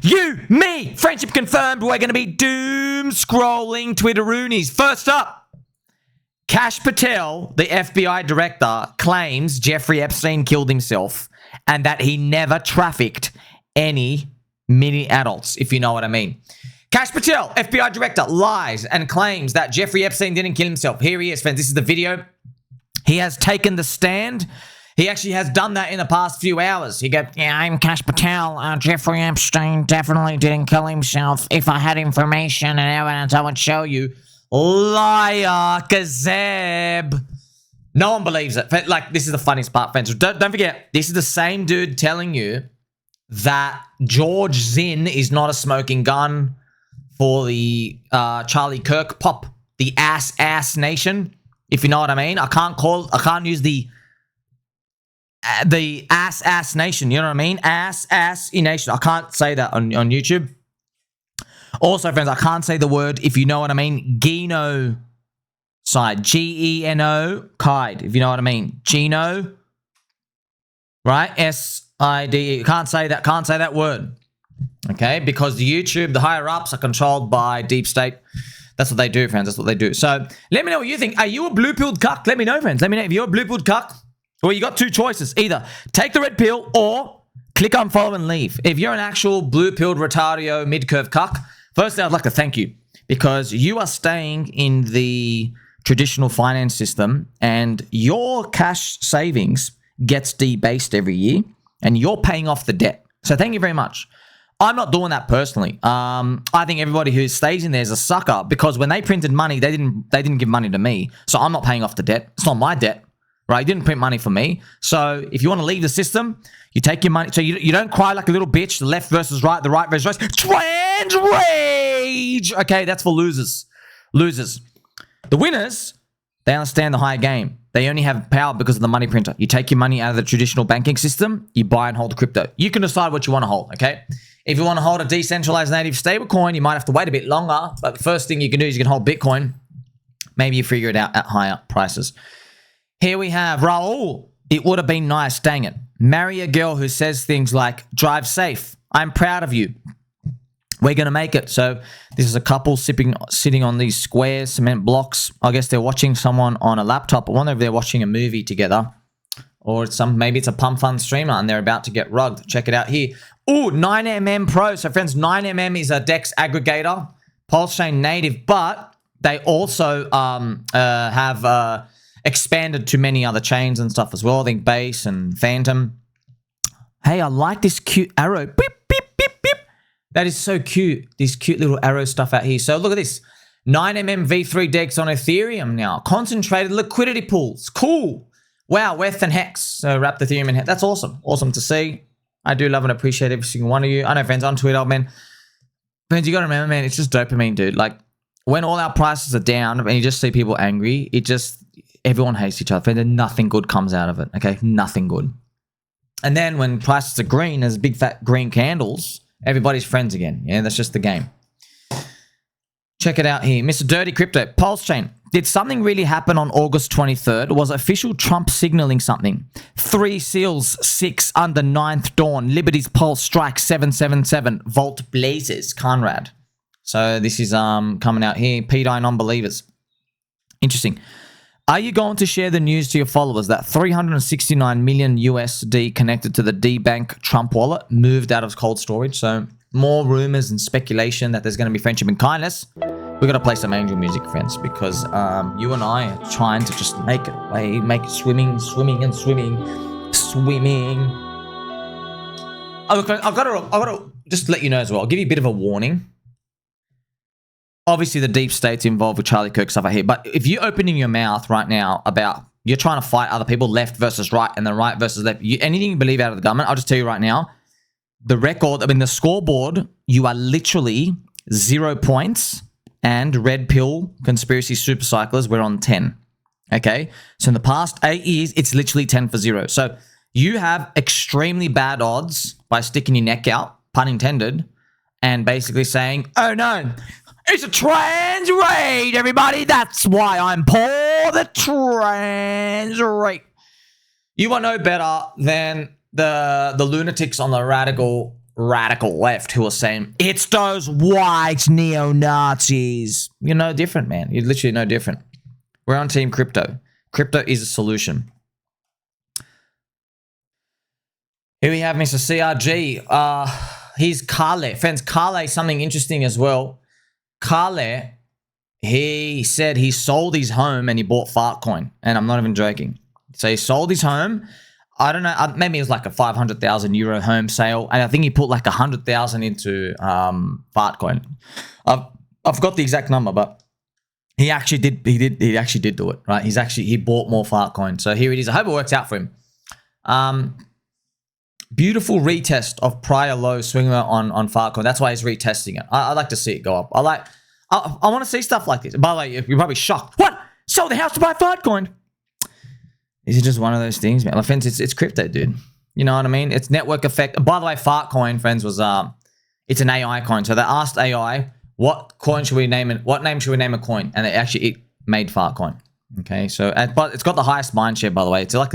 You, me, friendship confirmed. We're going to be doom scrolling Twitteroonies. First up, Kash Patel, the FBI director, claims Jeffrey Epstein killed himself and that he never trafficked any mini adults, if you know what I mean. Kash Patel, FBI director, lies and claims that Jeffrey Epstein didn't kill himself. Here he is, friends. This is the video. He has taken the stand. He actually has done that in the past few hours. He goes, yeah, I'm Kash Patel. Jeffrey Epstein definitely didn't kill himself. If I had information and evidence, I would show you. Liar, gazeb. No one believes it. Like, this is the funniest part, friends. Don't forget, this is the same dude telling you that George Zinn is not a smoking gun for the Charlie Kirk pop, the ass nation, if you know what I mean. I can't use the ass nation, you know what I mean? Ass nation. I can't say that on YouTube. Also, friends, I can't say the word, if you know what I mean, genocide. Genocide, if you know what I mean. Geno, right? S-I-D-E. Can't say that word. Okay? Because the YouTube, the higher ups are controlled by deep state. That's what they do, friends. That's what they do. So, let me know what you think. Are you a blue-pilled cuck? Let me know, friends. Let me know if you're a blue-pilled cuck. Well, you got two choices. Either take the red pill or click unfollow and leave. If you're an actual blue-pilled retardio mid-curve cuck, firstly, I'd like to thank you because you are staying in the traditional finance system and your cash savings gets debased every year and you're paying off the debt. So thank you very much. I'm not doing that personally. I think everybody who stays in there is a sucker because when they printed money, they didn't give money to me. So I'm not paying off the debt. It's not my debt. Right? You didn't print money for me. So if you want to leave the system, you take your money. So you don't cry like a little bitch. The left versus right, the right versus right. Trans rage. Okay, that's for losers. Losers. The winners, they understand the higher game. They only have power because of the money printer. You take your money out of the traditional banking system, you buy and hold crypto. You can decide what you want to hold, okay? If you want to hold a decentralized native stablecoin, you might have to wait a bit longer. But the first thing you can do is you can hold Bitcoin. Maybe you figure it out at higher prices. Here we have Raul. It would have been nice, dang it. Marry a girl who says things like, drive safe. I'm proud of you. We're going to make it. So this is a couple sitting on these square cement blocks. I guess they're watching someone on a laptop. I wonder if they're watching a movie together. Or maybe it's a PumpFun streamer and they're about to get rugged. Check it out here. Ooh, 9mm Pro. So friends, 9mm is a DEX aggregator. PulseChain native. But they also have... expanded to many other chains and stuff as well. I think Base and Phantom. Hey, I like this cute arrow. Beep, beep, beep, beep. That is so cute. This cute little arrow stuff out here. So look at this. 9mm V3 DEX on Ethereum now. Concentrated liquidity pools. Cool. Wow, Weth and Hex. So wrapped Ethereum in Hex. That's awesome. Awesome to see. I do love and appreciate every single one of you. I know, friends, on Twitter, man. Friends, you got to remember, man, it's just dopamine, dude. Like, when all our prices are down and you just see people angry, it just... Everyone hates each other. And nothing good comes out of it, okay? Nothing good. And then when prices are green, there's big fat green candles, everybody's friends again. Yeah, that's just the game. Check it out here. Mr. Durty Crypto. PulseChain. Did something really happen on August 23rd? Was official Trump signaling something? 3 seals, 6 under 9th dawn. Liberty's pulse strike 777. Vault blazes. Conrad. So this is coming out here. pDAI non-believers. Interesting. Are you going to share the news to your followers that 369 million USD connected to the D-Bank Trump wallet moved out of cold storage? So more rumors and speculation that there's going to be friendship and kindness. We're going to play some angel music, friends, because you and I are trying to just make it away, make it swimming. I've got to just let you know as well. I'll give you a bit of a warning. Obviously, the deep state's involved with Charlie Kirk stuff out here. But if you're opening your mouth right now about you're trying to fight other people, left versus right and the right versus left, anything you believe out of the government, I'll just tell you right now, the record, I mean, the scoreboard, you are literally 0 points and red pill conspiracy super cyclers, we're on 10. Okay? So in the past 8 years, it's literally 10 for 0. So you have extremely bad odds by sticking your neck out, pun intended, and basically saying, oh no, it's a trans raid, everybody. That's why I'm poor. The trans raid. You are no better than the lunatics on the radical radical left who are saying, it's those white neo-Nazis. You're no different, man. You're literally no different. We're on Team Crypto. Crypto is a solution. Here we have Mr. CRG. He's Kale. Friends, Kale, something interesting as well. Kale, he said he sold his home and he bought FartCoin. And I'm not even joking. So he sold his home. I don't know. Maybe it was like a 500,000 euro home sale. And I think he put like 100,000 into FartCoin. I've got the exact number, but he actually did. He actually did do it, right? He bought more FartCoin. So here it is. I hope it works out for him. Beautiful retest of prior low swinger on FartCoin. That's why he's retesting it. I like to see it go up. I want to see stuff like this. By the way, you're probably shocked. What? Sold the house to buy FartCoin? Is it just one of those things, man? My friends, it's crypto, dude. You know what I mean? It's network effect. By the way, FartCoin, friends, was it's an AI coin. So they asked AI, what coin should we name it? What name should we name a coin? And it made FartCoin. Okay, so but it's got the highest mindshare, by the way. It's like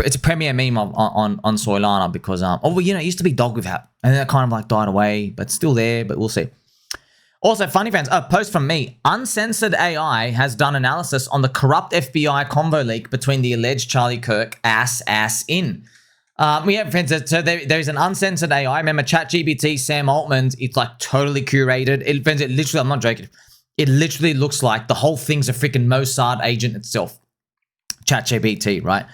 it's a premier meme on Solana because well, you know, it used to be dog with hat, and then it kind of like died away, but it's still there. But we'll see. Also, funny friends, a post from me. Uncensored AI has done analysis on the corrupt FBI Convo leak between the alleged Charlie Kirk ass in. We have friends. So there's an uncensored AI. Remember, ChatGPT, Sam Altman's. It's like totally curated. Friends, it literally. I'm not joking. It literally looks like the whole thing's a freaking Mossad agent itself. ChatGPT, right?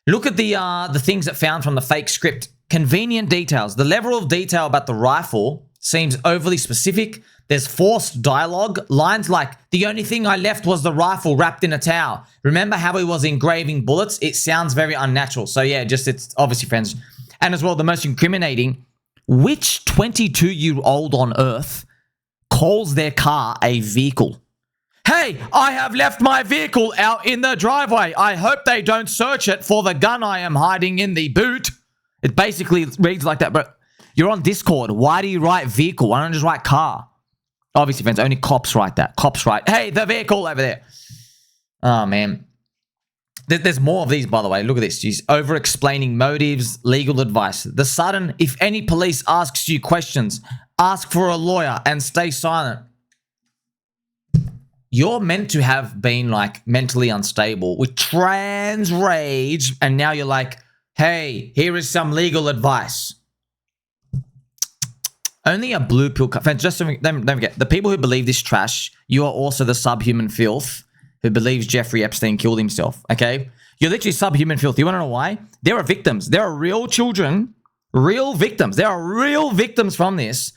Look at the things that found from the fake script. Convenient details. The level of detail about the rifle seems overly specific. There's forced dialogue. Lines like, the only thing I left was the rifle wrapped in a towel. Remember how he was engraving bullets? It sounds very unnatural. So yeah, it's obviously, friends. And as well, the most incriminating, which 22-year-old on earth calls their car a vehicle? Hey, I have left my vehicle out in the driveway. I hope they don't search it for the gun I am hiding in the boot. It basically reads like that, but you're on Discord. Why do you write vehicle? Why don't you just write car? Obviously, friends, only cops write that. Cops write, hey, the vehicle over there. Oh, man. There's more of these, by the way. Look at this. She's over-explaining motives, legal advice. The sudden, if any police asks you questions, ask for a lawyer and stay silent. You're meant to have been, like, mentally unstable with trans rage, and now you're like, hey, here is some legal advice. Only a blue pill... Just don't forget, the people who believe this trash, you are also the subhuman filth who believes Jeffrey Epstein killed himself, okay? You're literally subhuman filth. You want to know why? There are victims. There are real children, real victims. There are real victims from this.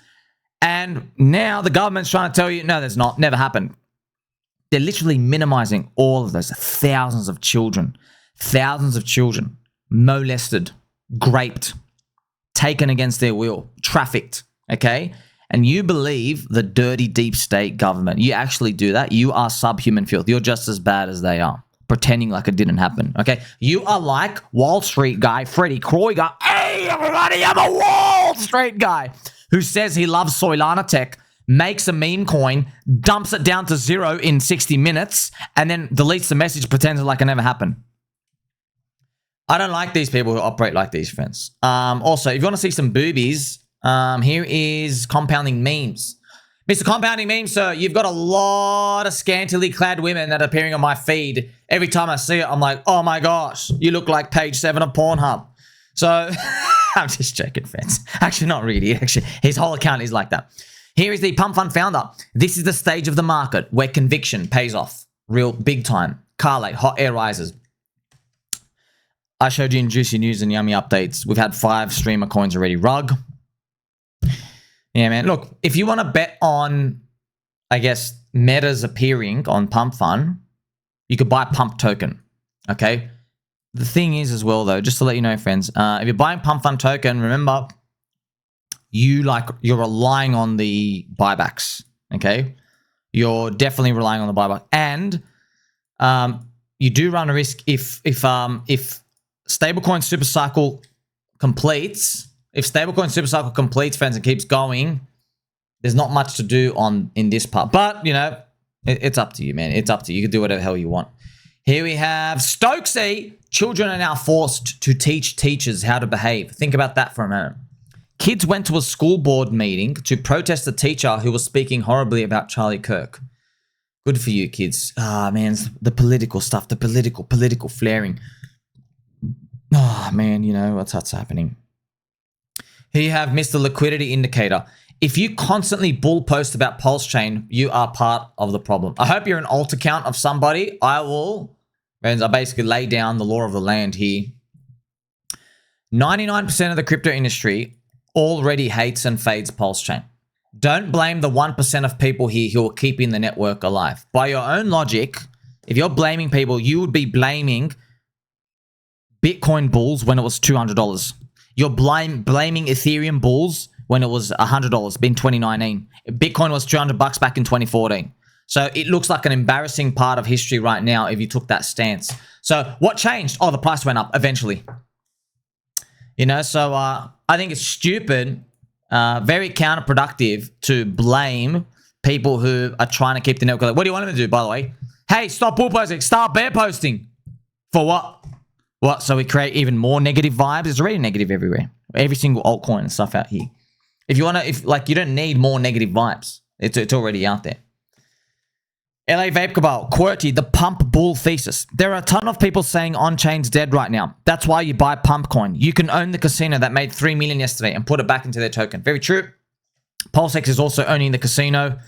And now the government's trying to tell you, no, there's not. Never happened. They're literally minimizing all of those. Thousands of children molested, raped, taken against their will, trafficked, okay? And you believe the dirty deep state government. You actually do that. You are subhuman filth. You're just as bad as they are, pretending like it didn't happen, okay? You are like Wall Street guy, Freddie Krueger. Hey, everybody, I'm a Wall Street guy who says he loves Solana tech, makes a meme coin, dumps it down to 0 in 60 minutes, and then deletes the message, pretends like it never happened. I don't like these people who operate like these, friends. Also, if you want to see some boobies, here is Compounding Memes. Mr. Compounding Memes, sir, you've got a lot of scantily clad women that are appearing on my feed. Every time I see it, I'm like, oh my gosh, you look like page 7 of Pornhub. So, I'm just joking, friends. Actually, not really. Actually, his whole account is like that. Here is the PumpFun founder. This is the stage of the market where conviction pays off. Real big time. Carly, hot air rises. I showed you in Juicy News and Yummy Updates. We've had 5 streamer coins already. Rug. Yeah, man. Look, if you want to bet on, I guess, metas appearing on PumpFun, you could buy Pump Token. Okay? The thing is as well, though, just to let you know, friends, if you're buying PumpFun Token, remember, you're relying on the buybacks. Okay? You're definitely relying on the buyback. And you do run a risk if stablecoin SuperCycle completes, friends, and keeps going, there's not much to do in this part. But, you know, it's up to you, man. It's up to you. You can do whatever the hell you want. Here we have Stokesy. Children are now forced to teach teachers how to behave. Think about that for a moment. Kids went to a school board meeting to protest a teacher who was speaking horribly about Charlie Kirk. Good for you, kids. Ah, man, the political stuff, the political flaring. Oh, man, you know, what's happening. Here you have Mr. Liquidity Indicator. If you constantly bull post about PulseChain, you are part of the problem. I hope you're an alt account of somebody. I basically lay down the law of the land here. 99% of the crypto industry already hates and fades PulseChain. Don't blame the 1% of people here who are keeping the network alive. By your own logic, if you're blaming people, you would be blaming Bitcoin bulls when it was $200. You're blaming Ethereum bulls when it was $100 in 2019. Bitcoin was $200 back in 2014. So it looks like an embarrassing part of history right now if you took that stance. So what changed? Oh, the price went up eventually. You know, so I think it's stupid, very counterproductive to blame people who are trying to keep the network. What do you want them to do, by the way? Hey, stop bull posting. Start bear posting. For what? What? So we create even more negative vibes? It's already negative everywhere. Every single altcoin and stuff out here. If you want to, you don't need more negative vibes. It's already out there. LA Vape Cabal, QWERTY, the pump bull thesis. There are a ton of people saying on-chain's dead right now. That's why you buy PumpCoin. You can own the casino that made $3 million yesterday and put it back into their token. Very true. PulseX is also owning the casino.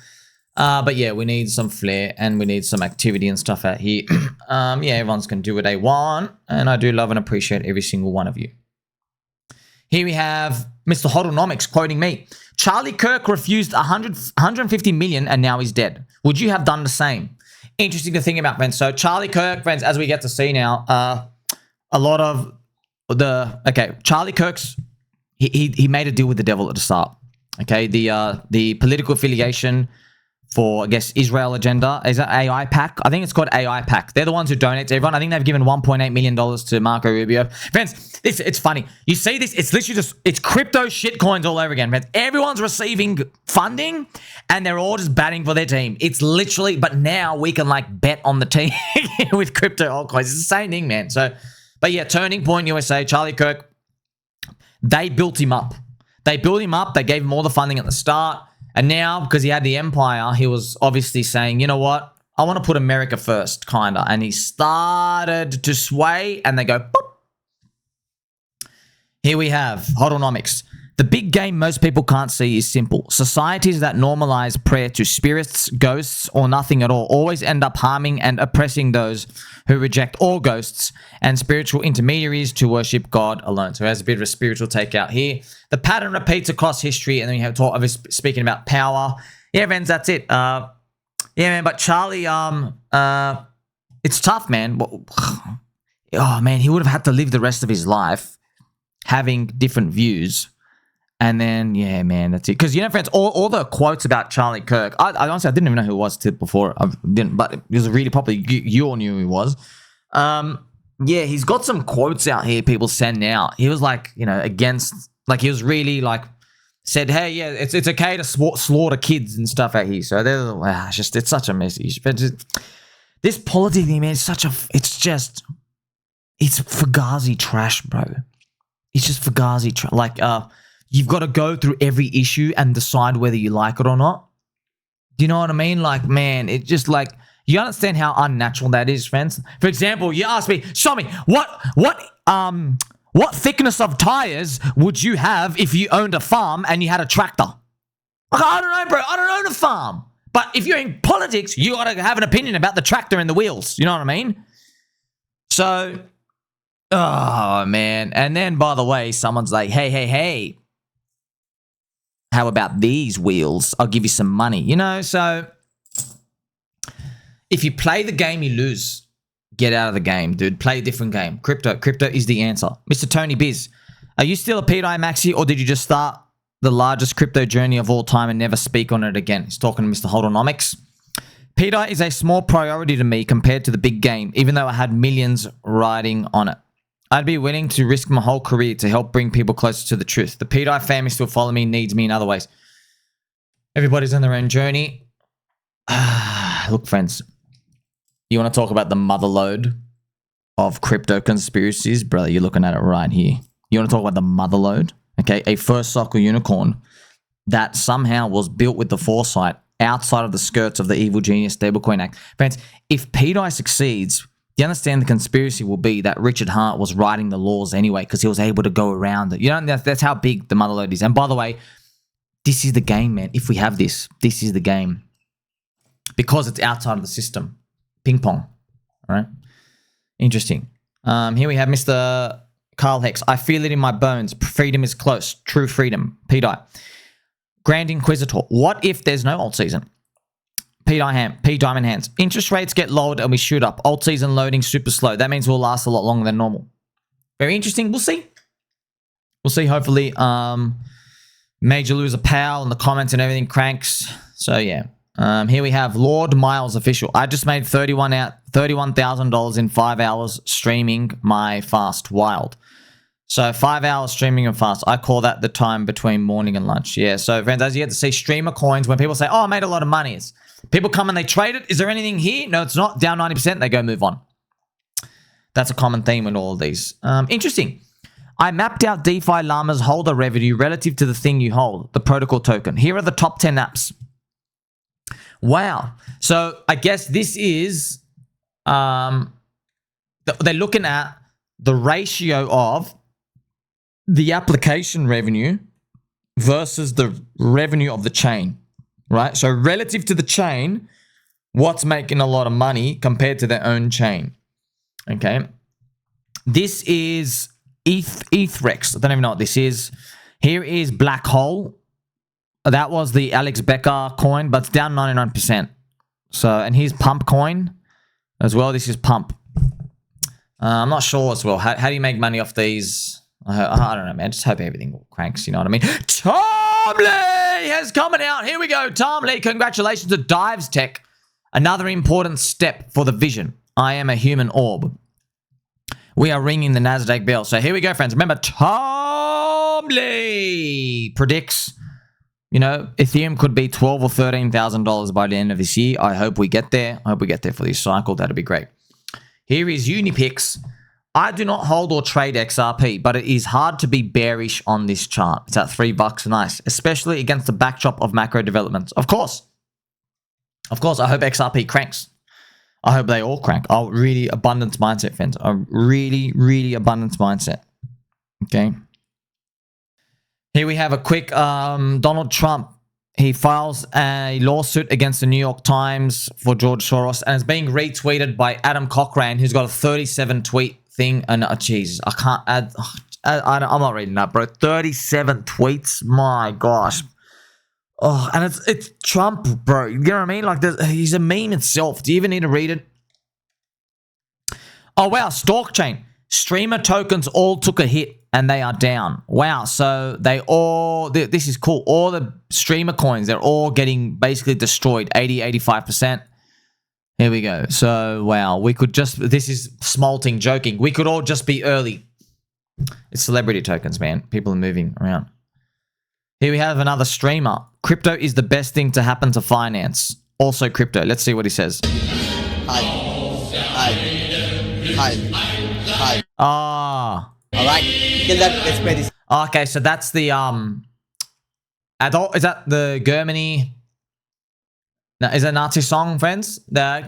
But yeah, we need some flair and we need some activity and stuff out here. Yeah, everyone's going to do what they want. And I do love and appreciate every single one of you. Here we have Mr. HODLNomix quoting me. Charlie Kirk refused 150 million and now he's dead. Would you have done the same? Interesting to think about, friends. So Charlie Kirk, friends, as we get to see now, a lot of Charlie Kirk's, he made a deal with the devil at the start. Okay, the political affiliation for, I guess, Israel agenda. Is that AI PAC? I think it's called AI PAC. They're the ones who donate to everyone. I think they've given $1.8 million to Marco Rubio. Friends, it's funny. You see this? It's literally it's crypto shit coins all over again, friends. Everyone's receiving funding and they're all just batting for their team. It's literally, but now we can bet on the team with crypto altcoins. It's the same thing, man. So, but yeah, Turning Point USA, Charlie Kirk, they built him up. They built him up. They gave him all the funding at the start. And now, because he had the empire, he was obviously saying, you know what? I want to put America first, kind of. And he started to sway, and they go, boop. Here we have HODLNomix. The big game most people can't see is simple. Societies that normalize prayer to spirits, ghosts, or nothing at all always end up harming and oppressing those who reject all ghosts and spiritual intermediaries to worship God alone. So there's a bit of a spiritual takeout here. The pattern repeats across history, and then you have talk of speaking about power. Yeah, friends, that's it. Yeah, man, but Charlie, it's tough, man. Oh, man, he would have had to live the rest of his life having different views. And then, yeah, man, that's it. Because, you know, friends, all the quotes about Charlie Kirk, I honestly, I didn't even know who it was before. I didn't, but he was really popular. You all knew who he was. Yeah, he's got some quotes out here people send out. He was against, he was really said, hey, yeah, it's okay to slaughter kids and stuff out here. So it's such a message. This politics thing, man, it's Fugazi trash, bro. It's just Fugazi trash. You've got to go through every issue and decide whether you like it or not. Do you know what I mean? Man, it just you understand how unnatural that is, friends? For example, you ask me, show me, what thickness of tires would you have if you owned a farm and you had a tractor? I don't know, bro. I don't own a farm. But if you're in politics, you got to have an opinion about the tractor and the wheels. You know what I mean? So, oh, man. And then, by the way, someone's like, hey. How about these wheels? I'll give you some money. You know, so if you play the game, you lose. Get out of the game, dude. Play a different game. Crypto is the answer. Mr. Tony Biz, are you still a pDAI maxi, or did you just start the largest crypto journey of all time and never speak on it again? He's talking to Mr. HODLNomix. pDAI is a small priority to me compared to the big game, even though I had millions riding on it. I'd be willing to risk my whole career to help bring people closer to the truth. The pDAI family still follow me, needs me in other ways. Everybody's on their own journey. Look, friends, you want to talk about the motherlode of crypto conspiracies? Brother, you're looking at it right here. You want to talk about the motherlode? Okay, a first cycle unicorn that somehow was built with the foresight outside of the skirts of the evil genius stablecoin act. Friends, if pDAI succeeds, you understand the conspiracy will be that Richard Hart was writing the laws anyway because he was able to go around it. You know, that's how big the motherlode is. And by the way, this is the game, man. If we have this is the game. Because it's outside of the system. Ping pong. All right? Interesting. Here we have Mr. Carl Hex. I feel it in my bones. Freedom is close. True freedom. pDAI. Grand Inquisitor. What if there's no Altseason? P Diamond Hands. Interest rates get lowered and we shoot up. Altseason loading super slow. That means we'll last a lot longer than normal. Very interesting. We'll see. We'll see. Hopefully, Major Loser Pal in the comments and everything cranks. So yeah. Here we have Lord Miles Official. I just made $31,000 in 5 hours streaming my fast. Wild. So 5 hours streaming and fast. I call that the time between morning and lunch. Yeah. So friends, as you get to see streamer coins, when people say, oh, I made a lot of money. It's people come and they trade it. Is there anything here? No, it's not. Down 90%. They go move on. That's a common theme in all of these. Interesting. I mapped out DeFi Llama's holder revenue relative to the thing you hold, the protocol token. Here are the top 10 apps. Wow. So I guess this is, they're looking at the ratio of the application revenue versus the revenue of the chain, right? So relative to the chain, what's making a lot of money compared to their own chain, okay? This is ETHREX. I don't even know what this is. Here is Black Hole. That was the Alex Becker coin, but it's down 99%. So, and here's Pump coin as well. This is Pump. I'm not sure as well. How do you make money off these? I don't know, man. Just hope everything cranks, you know what I mean? Tom Lee has coming out. Here we go. Tom Lee, congratulations to Dives Tech. Another important step for the vision. I am a human orb. We are ringing the NASDAQ bell. So here we go, friends. Remember, Tom Lee predicts, you know, Ethereum could be $12,000 or $13,000 by the end of this year. I hope we get there. I hope we get there for this cycle. That'd be great. Here is Unipix. I do not hold or trade XRP, but it is hard to be bearish on this chart. It's at $3 nice, especially against the backdrop of macro developments. Of course, I hope XRP cranks. I hope they all crank. Oh, really abundance mindset, friends. A really abundance mindset. Okay. Here we have a quick Donald Trump. He files a lawsuit against the New York Times for George Soros, and it's being retweeted by Adam Cochran, who's got a 37 tweet thing. And Jesus, I can't add. I'm not reading that, bro. 37 tweets. My gosh. Oh, and it's Trump, bro. You know what I mean? Like, he's a meme itself. Do you even need to read it? Oh, wow. Stalkchain. Streamer tokens all took a hit and they are down. Wow. So they all, this is cool. All the streamer coins, they're all getting basically destroyed. 80, 85%. Here we go. So, wow. We could just, this is smolting, joking. We could all just be early. It's celebrity tokens, man. People are moving around. Here we have another streamer. Crypto is the best thing to happen to finance. Also crypto. Let's see what he says. Hi. Ah. All right. Till that, let's play this. Okay, so that's the adult. Is that the Germany? No, is that a Nazi song, friends? The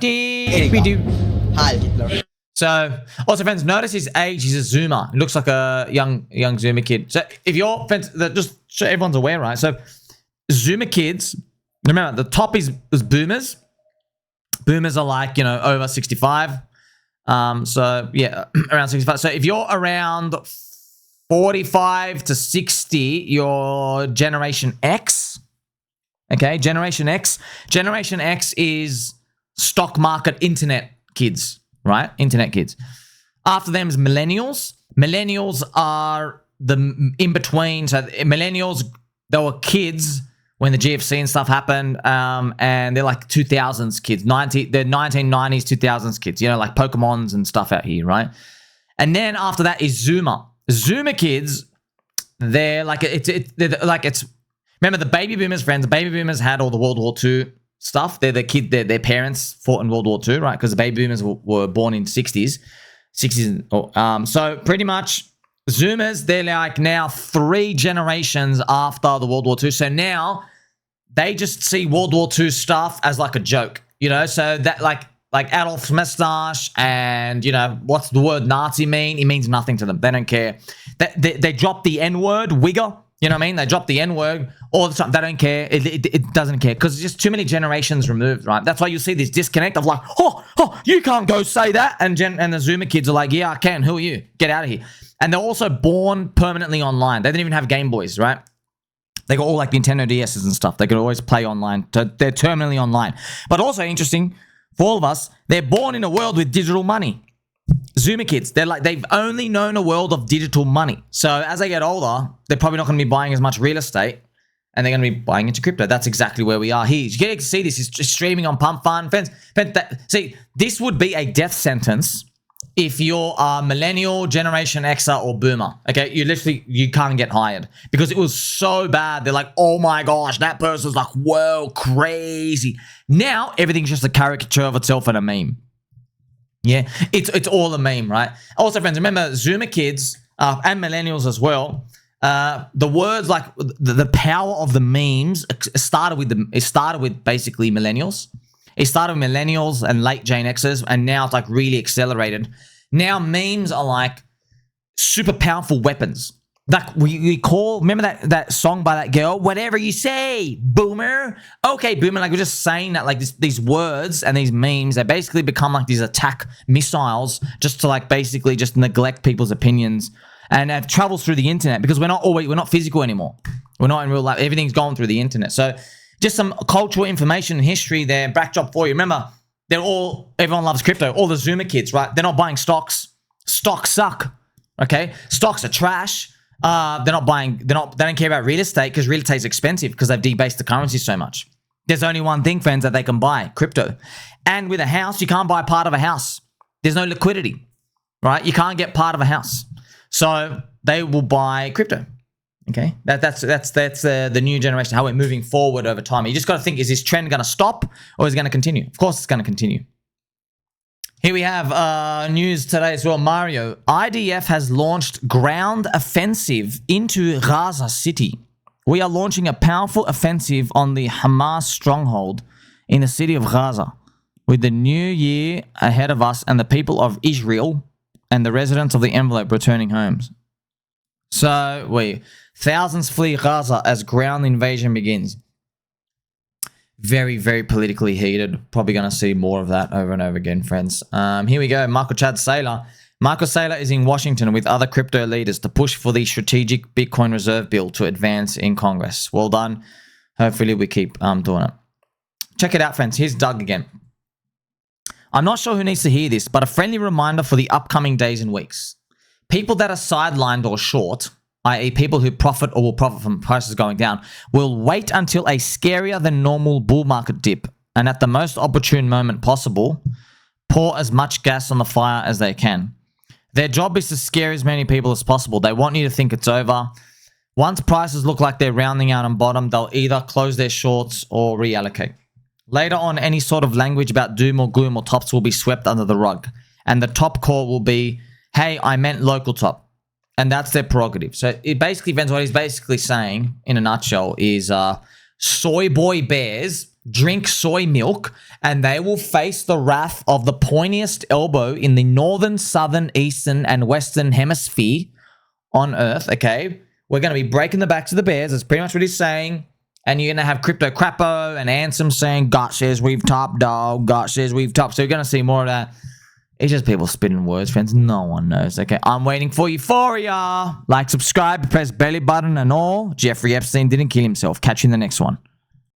Hi, Hitler. So, also, friends, notice his age. He's a Zoomer. He looks like a young Zoomer kid. So, if you're, friends, just so everyone's aware, right? So, Zoomer kids, remember, the top is boomers. Boomers are like, you know, over 65. So, yeah, around 65. So, if you're around 45 to 60, you're Generation X. Okay, Generation X. Generation X is stock market internet kids. Right? Internet kids. After them is millennials. Millennials are the in-between. So millennials, they were kids when the GFC and stuff happened. And they're like 2000s kids. They're 1990s, 2000s kids. You know, like Pokemons and stuff out here, right? And then after that is Zoomer. Zoomer kids, they're like, remember the baby boomers, friends? The baby boomers had all the World War II stuff. They're the kid, their parents fought in World War II, right? Because the baby boomers were born in 60s. So pretty much Zoomers, they're like now 3 generations after the World War II. So now they just see World War II stuff as like a joke, you know? So that like Adolf's mustache and, you know, what's the word Nazi mean? It means nothing to them. They don't care. They drop the N-word, wigger. You know what I mean? They drop the N-word all the time. They don't care. It doesn't care because it's just too many generations removed, right? That's why you see this disconnect of like, oh, you can't go say that. And the Zoomer kids are like, yeah, I can. Who are you? Get out of here. And they're also born permanently online. They didn't even have Game Boys, right? They got all like Nintendo DSs and stuff. They could always play online. They're terminally online. But also interesting for all of us, they're born in a world with digital money. Zoomer kids, they've only known a world of digital money. So as they get older, they're probably not going to be buying as much real estate and they're going to be buying into crypto. That's exactly where we are here. You get to see this. It's just streaming on PumpFun. See, this would be a death sentence if you're a millennial, Generation Xer, or Boomer. Okay, you can't get hired because it was so bad. They're like, oh my gosh, that person's like, whoa, crazy. Now everything's just a caricature of itself and a meme. Yeah, it's all a meme, right? Also, friends, remember Zoomer kids and millennials as well. The words like the power of the memes started with basically millennials. It started with millennials and late Gen Xers, and now it's like really accelerated. Now memes are like super powerful weapons. Like we call, remember that song by that girl, whatever you say, boomer. Okay, boomer. Like we're just saying that like these words and these memes, they basically become like these attack missiles just to like basically just neglect people's opinions. And it travels through the internet because we're not physical anymore. We're not in real life. Everything's going through the internet. So just some cultural information and history there, backdrop for you. Remember, everyone loves crypto. All the Zoomer kids, right? They're not buying stocks. Stocks suck. Okay, stocks are trash. They don't care about real estate because real estate is expensive because they've debased the currency so much. There's only one thing, friends, that they can buy, crypto. And with a house, you can't buy part of a house. There's no liquidity, right? You can't get part of a house. So they will buy crypto. Okay, that's the new generation, how we're moving forward over time. You just got to think, is this trend going to stop or is it going to continue? Of course it's going to continue. Here we have news today as well. Mario, IDF has launched ground offensive into Gaza City. We are launching a powerful offensive on the Hamas stronghold in the city of Gaza with the new year ahead of us and the people of Israel and the residents of the envelope returning homes. So, thousands flee Gaza as ground invasion begins. Very, very politically heated. Probably going to see more of that over and over again, friends. Here we go. Michael Chad Saylor. Michael Saylor is in Washington with other crypto leaders to push for the strategic Bitcoin reserve bill to advance in Congress. Well done. Hopefully we keep doing it. Check it out, friends. Here's Doug again. I'm not sure who needs to hear this, but a friendly reminder for the upcoming days and weeks. People that are sidelined or short, i.e. people who profit or will profit from prices going down, will wait until a scarier than normal bull market dip, and at the most opportune moment possible, pour as much gas on the fire as they can. Their job is to scare as many people as possible. They want you to think it's over. Once prices look like they're rounding out on bottom, they'll either close their shorts or reallocate. Later on, any sort of language about doom or gloom or tops will be swept under the rug, and the top call will be, hey, I meant local top. And that's their prerogative. So it basically depends. What he's basically saying in a nutshell is Soyboy Bears drink soy milk and they will face the wrath of the pointiest elbow in the northern, southern, eastern, and western hemisphere on Earth, okay? We're going to be breaking the backs of the bears. That's pretty much what he's saying. And you're going to have Crypto Crappo and Ansem saying, God says we've topped, dog. God says we've topped. So you're going to see more of that. It's just people spitting words, friends. No one knows. Okay, I'm waiting for euphoria. Like, subscribe, press belly button and all. Jeffrey Epstein didn't kill himself. Catch you in the next one.